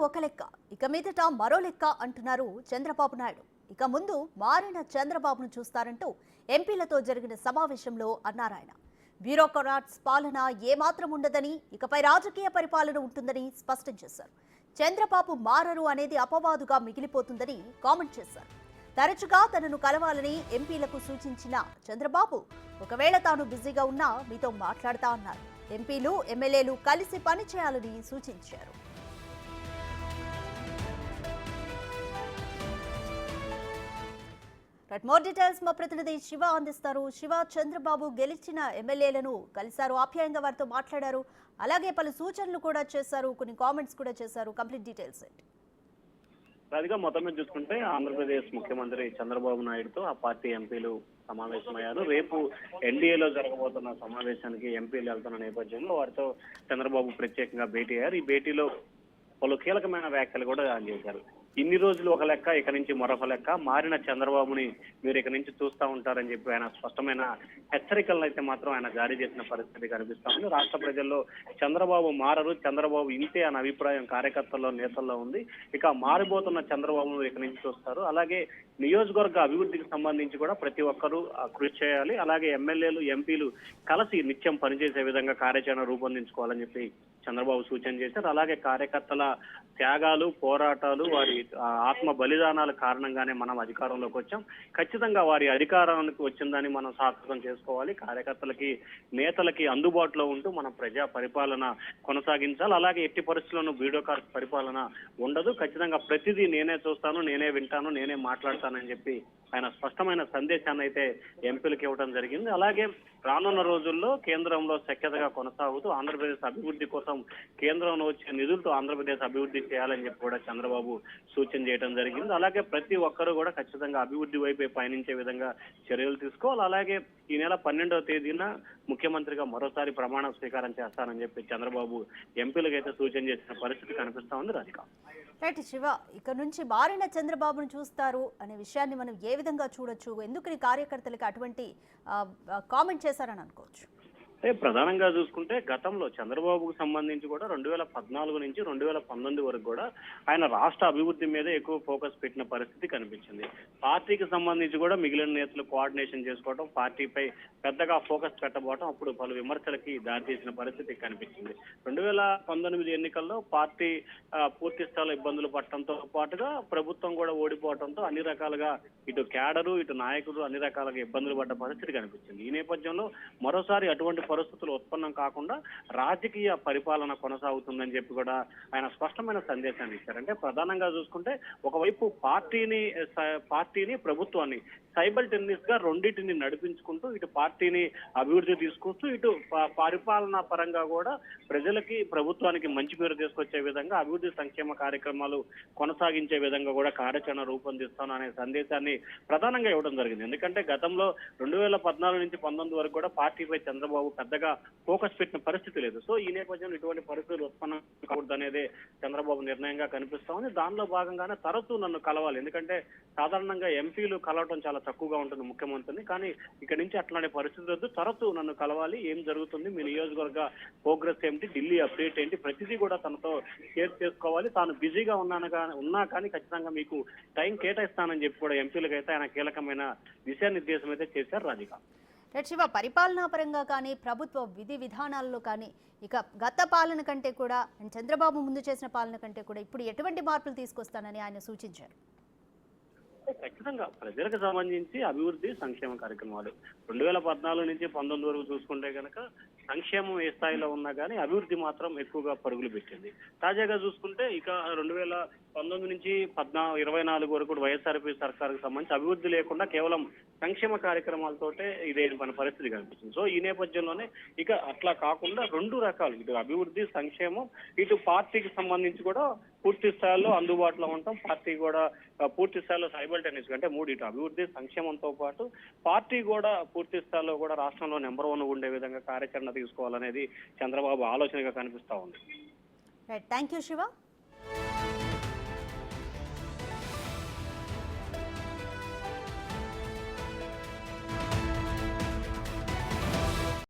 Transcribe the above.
ఒక లెక్క, ఇక మీదట మరో లెక్క అంటున్నారు చంద్రబాబు నాయుడు. ఇక ముందు మారిన చంద్రబాబును చూస్తారంటూ ఎంపీలతో జరిగిన సమావేశంలో అన్నారాయన. బ్యూరోక్రాట్స్ పాలన ఏమాత్రం ఉండదని, ఇకపై రాజకీయ పరిపాలన ఉంటుందని స్పష్టం చేశారు. చంద్రబాబు మారరు అనేది అపవాదుగా మిగిలిపోతుందని కామెంట్ చేశారు. తరచుగా తనను కలవాలని ఎంపీలకు సూచించిన చంద్రబాబు ఒకవేళ తాను బిజీగా ఉన్నా మీతో మాట్లాడతా అన్నారు. ఎంపీలు ఎమ్మెల్యేలు కలిసి పనిచేయాలని సూచించారు. మోర్ డీటెయిల్స్ మా ప్రతినిధి శివ అందిస్తారు. శివ, చంద్రబాబు గెలిచిన ఎమ్మెల్యేలను కలిశారు, ఆప్యాయంగా వారితో మాట్లాడారు, అలాగే పలు సూచనలు కూడా చేశారు, కొన్ని కామెంట్స్ కూడా చేశారు. కంప్లీట్ డీటెయిల్స్ ఏంటి? అదిగా మొత్తం మీద చూసుకుంటే ఆంధ్రప్రదేశ్ ముఖ్యమంత్రి చంద్రబాబు నాయుడుతో ఆ పార్టీ ఎంపీలు సమావేశమయ్యారు. రేపు ఎన్డీఏలో జరగబోతున్న సమావేశానికి ఎంపీలు వెళ్తున్న నేపథ్యంలో వారితో చంద్రబాబు ప్రత్యేకంగా భేటీ అయ్యారు. ఈ భేటీలో పలు కీలకమైన వ్యాఖ్యలు కూడా చేశారు. ఇన్ని రోజులు ఒక లెక్క, ఇక నుంచి మరొక లెక్క, మారిన చంద్రబాబుని మీరు ఇక నుంచి చూస్తూ ఉంటారని చెప్పి ఆయన స్పష్టమైన హెచ్చరికలను అయితే మాత్రం ఆయన జారీ చేసిన పరిస్థితి కనిపిస్తా ఉంది. రాష్ట్ర ప్రజల్లో చంద్రబాబు మారరు, చంద్రబాబు ఇంతే అనే అభిప్రాయం కార్యకర్తల్లో, నేతల్లో ఉంది. ఇక మారిపోతున్న చంద్రబాబును ఇక నుంచి చూస్తారు. అలాగే నియోజకవర్గ అభివృద్ధికి సంబంధించి కూడా ప్రతి ఒక్కరూ కృషి చేయాలి. అలాగే ఎమ్మెల్యేలు, ఎంపీలు కలిసి నిత్యం పనిచేసే విధంగా కార్యాచరణ రూపొందించుకోవాలని చెప్పి చంద్రబాబు సూచన చేశారు. అలాగే కార్యకర్తల త్యాగాలు, పోరాటాలు, వారి ఆత్మ బలిదానాల కారణంగానే మనం అధికారంలోకి వచ్చాం. ఖచ్చితంగా వారి అధికారానికి వచ్చిందని మనం సార్థకం చేసుకోవాలి. కార్యకర్తలకి, నేతలకి అందుబాటులో ఉంటూ మనం ప్రజా పరిపాలన కొనసాగించాలి. అలాగే ఎట్టి పరిస్థితుల్లోనూ బ్యూరోక్రాట్ పరిపాలన ఉండదు. ఖచ్చితంగా ప్రతిదీ నేనే చూస్తాను, నేనే వింటాను, నేనే మాట్లాడతానని చెప్పి ఆయన స్పష్టమైన సందేశాన్ని అయితే ఎంపీలకు ఇవ్వడం జరిగింది. అలాగే రానున్న రోజుల్లో కేంద్రంలో సఖ్యతగా కొనసాగుతూ ఆంధ్రప్రదేశ్ అభివృద్ధి కోసం కేంద్రంలో వచ్చే నిధులతో ఆంధ్రప్రదేశ్ అభివృద్ధి చేయాలని చెప్పి కూడా చంద్రబాబు సూచన చేయడం జరిగింది. అలాగే ప్రతి ఒక్కరూ కూడా ఖచ్చితంగా అభివృద్ధి వైపే పయనించే విధంగా చర్యలు తీసుకోవాలి. అలాగే ఈ నెల 12వ తేదీన ముఖ్యమంత్రిగా మరోసారి ప్రమాణ స్వీకారం చేస్తానని చెప్పి చంద్రబాబు ఎంపీలకు అయితే సూచన చేసిన పరిస్థితి కనిపిస్తా ఉంది. రాధిక. రైట్ శివ, ఇక నుంచి మారిన చంద్రబాబును చూస్తారు అనే విషయాన్ని మనం ఏ విధంగా చూడొచ్చు? ఎందుకు ఈ కార్యకర్తలకు అటువంటి కామెంట్ చేశారని అనుకోవచ్చు? ప్రధానంగా చూసుకుంటే గతంలో చంద్రబాబుకు సంబంధించి కూడా 2014 నుంచి 2019 వరకు కూడా ఆయన రాష్ట్ర అభివృద్ధి మీద ఎక్కువ ఫోకస్ పెట్టిన పరిస్థితి కనిపించింది. పార్టీకి సంబంధించి కూడా మిగిలిన నేతలు కోఆర్డినేషన్ చేసుకోవడం, పార్టీపై పెద్దగా ఫోకస్ పెట్టబోవడం అప్పుడు పలు విమర్శలకి దారితీసిన పరిస్థితి కనిపించింది. 2019 ఎన్నికల్లో పార్టీ పూర్తి స్థాయిలో ఇబ్బందులు పడటంతో పాటుగా ప్రభుత్వం కూడా ఓడిపోవడంతో అన్ని రకాలుగా ఇటు క్యాడరు, ఇటు నాయకులు అన్ని రకాలుగా ఇబ్బందులు పడ్డ పరిస్థితి కనిపించింది. ఈ నేపథ్యంలో మరోసారి అటువంటి పరిస్థితులు ఉత్పన్నం కాకుండా రాజకీయ పరిపాలన కొనసాగుతుందని చెప్పి కూడా ఆయన స్పష్టమైన సందేశాన్ని ఇచ్చారు. అంటే ప్రధానంగా చూసుకుంటే ఒకవైపు పార్టీని ప్రభుత్వాన్ని సైబల్ టెన్నిస్ గా రెండింటిని నడిపించుకుంటూ ఇటు పార్టీని అభివృద్ధి తీసుకొస్తూ ఇటు పరిపాలనా పరంగా కూడా ప్రజలకి, ప్రభుత్వానికి మంచి పేరు తీసుకొచ్చే విధంగా అభివృద్ధి సంక్షేమ కార్యక్రమాలు కొనసాగించే విధంగా కూడా కార్యాచరణ రూపొందిస్తాను అనే సందేశాన్ని ప్రధానంగా ఇవ్వడం జరిగింది. ఎందుకంటే గతంలో 2014 నుంచి 19 వరకు కూడా పార్టీపై చంద్రబాబు పెద్దగా ఫోకస్ పెట్టిన పరిస్థితి లేదు. సో ఈ నేపథ్యంలో ఇటువంటి పరిస్థితులు ఉత్పన్నం కాకూడదు అనేది చంద్రబాబు నిర్ణయంగా కనిపిస్తా ఉంది. దానిలో భాగంగానే తరచూ నన్ను కలవాలి, ఎందుకంటే సాధారణంగా ఎంపీలు కలవటం చాలా తక్కువగా ఉంటుంది ముఖ్యమంత్రిని. కానీ ఇక్కడ నుంచి అట్లాంటి పరిస్థితి వద్దు, తరచూ నన్ను కలవాలి, ఏం జరుగుతుంది, మీ నియోజకవర్గ ప్రోగ్రెస్ ఏమిటి, ఢిల్లీ అప్డేట్ ఏంటి, ప్రతిదీ కూడా తనతో షేర్ చేసుకోవాలి. తాను బిజీగా ఉన్నా కానీ ఖచ్చితంగా మీకు టైం కేటాయిస్తానని చెప్పి కూడా ఎంపీలకు అయితే ఆయన కీలకమైన దిశానిర్దేశం అయితే చేశారు. రాధిక. శివ, పరిపాలనా పరంగా కానీ ప్రభుత్వ విధి విధానాల్లో కానీ ఇక గత పాలన కంటే కూడా చంద్రబాబు ముందు చేసిన పాలన కంటే కూడా ఇప్పుడు ఎటువంటి మార్పులు తీసుకొస్తానని ఆయన సూచించారు? ఖచ్చితంగా ప్రజలకు సంబంధించి అభివృద్ధి సంక్షేమ కార్యక్రమాలు 2014 నుంచి 19 వరకు చూసుకుంటే కనుక సంక్షేమం ఏ స్థాయిలో ఉన్నా కానీ అభివృద్ధి మాత్రం ఎక్కువగా పరుగులు పెట్టింది. తాజాగా చూసుకుంటే ఇక 2019 నుంచి 24 వరకు వైఎస్ఆర్పీ సర్కారుకు సంబంధించి అభివృద్ధి లేకుండా కేవలం సంక్షేమ కార్యక్రమాలతోటే ఇదే మన పరిస్థితి కనిపిస్తుంది. సో ఈ నేపథ్యంలోనే ఇక అట్లా కాకుండా రెండు రకాలు, ఇటు అభివృద్ధి, సంక్షేమం, ఇటు పార్టీకి సంబంధించి కూడా పూర్తి స్థాయిలో అందుబాటులో ఉంటాం. పార్టీ కూడా పూర్తి స్థాయిలో సైబల్ టెన్నిస్ అంటే మూడు, ఇటు అభివృద్ధి, సంక్షేమంతో పాటు పార్టీ కూడా పూర్తి స్థాయిలో కూడా రాష్ట్రంలో నెంబర్ 1 ఉండే విధంగా కార్యాచరణ తీసుకోవాలనేది చంద్రబాబు ఆలోచనగా కనిపిస్తా ఉంది. Thank you Shiva.